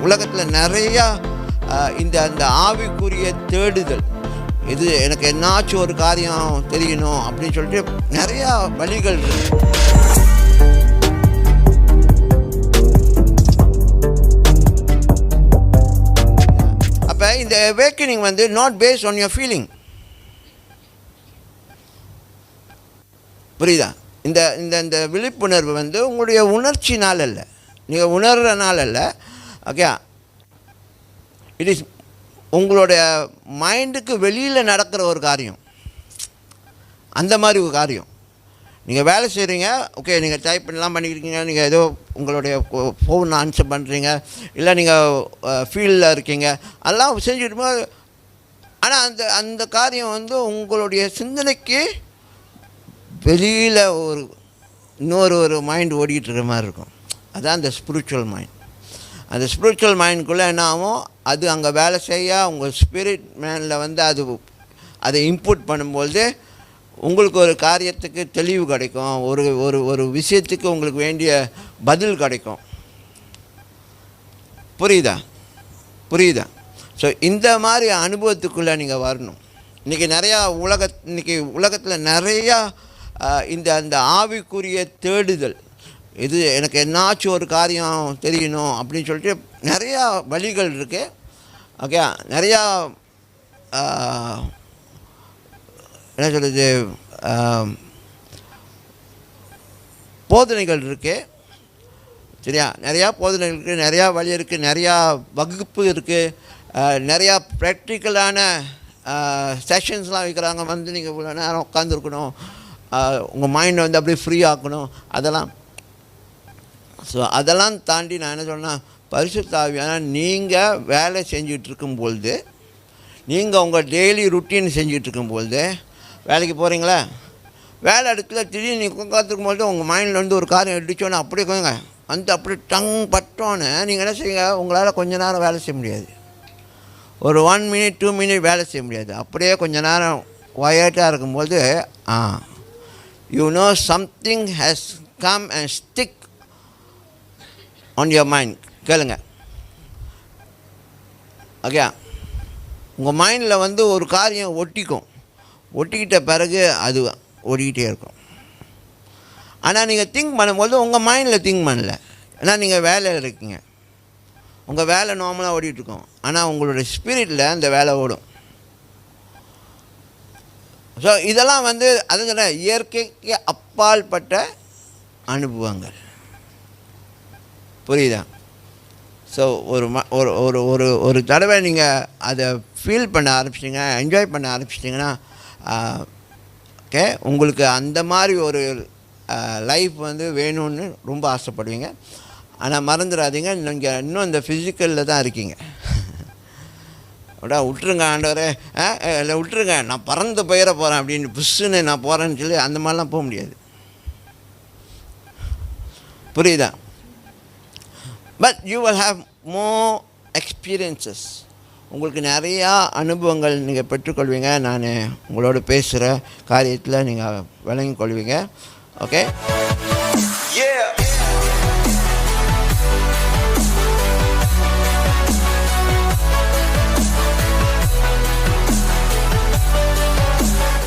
உலகத்தில் நிறையா அந்த ஆவிக்குரிய தேடுதல், இது எனக்கு என்னாச்சும் ஒரு காரியம் தெரியணும் அப்படின்னு சொல்லிட்டு நிறையா வழிகள் இருக்குது. அப்போ இந்த அவேக்கனிங் வந்து not based on your feeling. புரியுதா? இந்த இந்த இந்த விழிப்புணர்வு வந்து உங்களுடைய உணர்ச்சினால் அல்ல, நீங்கள் உணர்றனால அல்ல. ஓகே, இட் இஸ் உங்களுடைய மைண்டுக்கு வெளியில் நடக்கிற ஒரு காரியம். அந்த மாதிரி ஒரு காரியம். நீங்கள் வேலை செய்கிறீங்க, ஓகே, நீங்கள் டைப் பண்ணலாம் பண்ணிக்கிறீங்க, நீங்கள் ஏதோ உங்களுடைய ஃபோன் ஆன்சர் பண்ணுறீங்க, இல்லை நீங்கள் ஃபீல்டில் இருக்கீங்க, அதெல்லாம் செஞ்சுட்டு, ஆனால் அந்த காரியம் வந்து உங்களுடைய சிந்தனைக்கு வெளியில் இன்னொரு மைண்ட் ஓடிக்கிட்டு மாதிரி இருக்கும். அதுதான் அந்த ஸ்பிரிச்சுவல் மைண்ட். அந்த ஸ்பிரிச்சுவல் மைண்டுக்குள்ளே என்ன ஆகும், அது அங்கே வேலை செய்ய உங்கள் ஸ்பிரிட் மேனில் வந்து அதை இன்புட் பண்ணும்போது உங்களுக்கு ஒரு காரியத்துக்கு தெளிவு கிடைக்கும், ஒரு விஷயத்துக்கு உங்களுக்கு வேண்டிய பதில் கிடைக்கும். புரியுதா? ஸோ இந்த மாதிரி அனுபவத்துக்குள்ளே நீங்கள் வரணும். இன்றைக்கி உலகத்தில் நிறையா அந்த ஆவிக்குரிய தேடுதல், இது எனக்கு என்னாச்சும் ஒரு காரியம் தெரியணும் அப்படின்னு சொல்லிட்டு நிறையா வழிகள் இருக்குது. ஓகே, நிறையா என்ன சொல்கிறது, போதனைகள் இருக்குது. சரியா? நிறையா போதனைகள் இருக்குது, நிறையா வழி இருக்குது, நிறையா வகுப்பு இருக்குது, நிறையா ப்ராக்டிக்கலான செஷன்ஸ்லாம் வைக்கிறாங்க. வந்து நீங்கள் இவ்வளோ நேரம் உட்காந்துருக்கணும், உங்கள் மைண்டை வந்து அப்படியே ஃப்ரீ ஆக்கணும், அதெல்லாம். ஸோ அதெல்லாம் தாண்டி நான் என்ன சொன்னேன், பரிசுத்த ஆவியானவர் நீங்கள் வேலை செஞ்சிட்ருக்கும்பொழுது, நீங்கள் உங்கள் டெய்லி ருட்டீன் செஞ்சிட்ருக்கும்பொழுது, வேலைக்கு போகிறீங்களா, வேலை இடத்துல திடீர்னு நீங்கள் உட்காந்துருக்கும்போது உங்கள் மைண்டில் வந்து ஒரு காரியம் அடித்தோன்னே அப்படியே கொஞ்சங்க அப்படி டங் பட்டோன்னு நீங்கள் என்ன செய்யுங்க, உங்களால் கொஞ்ச நேரம் வேலை செய்ய முடியாது. ஒரு 1 minute 2 minute வேலை செய்ய முடியாது. அப்படியே கொஞ்ச நேரம் குவைட்டாக இருக்கும்போது you know something has come and stick on your mind. கேளுங்க. ஓகே, உங்கள் மைண்டில் வந்து ஒரு காரியம் ஒட்டிக்கிட்ட பிறகு அது ஓடிக்கிட்டே இருக்கும். ஆனால் நீங்கள் திங்க் பண்ணும்போது உங்கள் மைண்டில் திங்க் பண்ணல, ஏன்னா நீங்கள் வேலையில் இருக்கீங்க, உங்கள் வேலை நார்மலாக ஓடிட்டுருக்கோம். ஆனால் உங்களுடைய ஸ்பிரிட்டில் அந்த வேலை ஓடும். ஸோ இதெல்லாம் வந்து அதுங்கிற இயற்கைக்கு அப்பாற்பட்ட அனுபவங்கள். புரியுதா? ஸோ ஒரு தடவை நீங்கள் அதை ஃபீல் பண்ண ஆரம்பிச்சிட்டிங்க, என்ஜாய் பண்ண ஆரம்பிச்சிட்டிங்கன்னா, ஓகே, உங்களுக்கு அந்த மாதிரி ஒரு லைஃப் வந்து வேணும்னு ரொம்ப ஆசைப்படுவீங்க. ஆனால் மறந்துடாதீங்க, நீங்கள் இன்னும் இந்த ஃபிசிக்கலில் தான் இருக்கீங்க. விட்டுருங்க ஆண்டவரே, இல்லை விட்டுருங்க, நான் பறந்து போயிட போகிறேன் அப்படின்னு புஷ்ஷுன்னு நான் போகிறேன்னு சொல்லி அந்த மாதிரிலாம் போக முடியாது. புரியுதா? But you will have more experiences. உங்களுக்கு நிறையா அனுபவங்கள் நீங்கள் பெற்றுக்கொள்வீங்க. நான் உங்களோட பேசுகிற காரியத்தில் நீங்கள் விளங்கிக் கொள்வீங்க. ஓகே.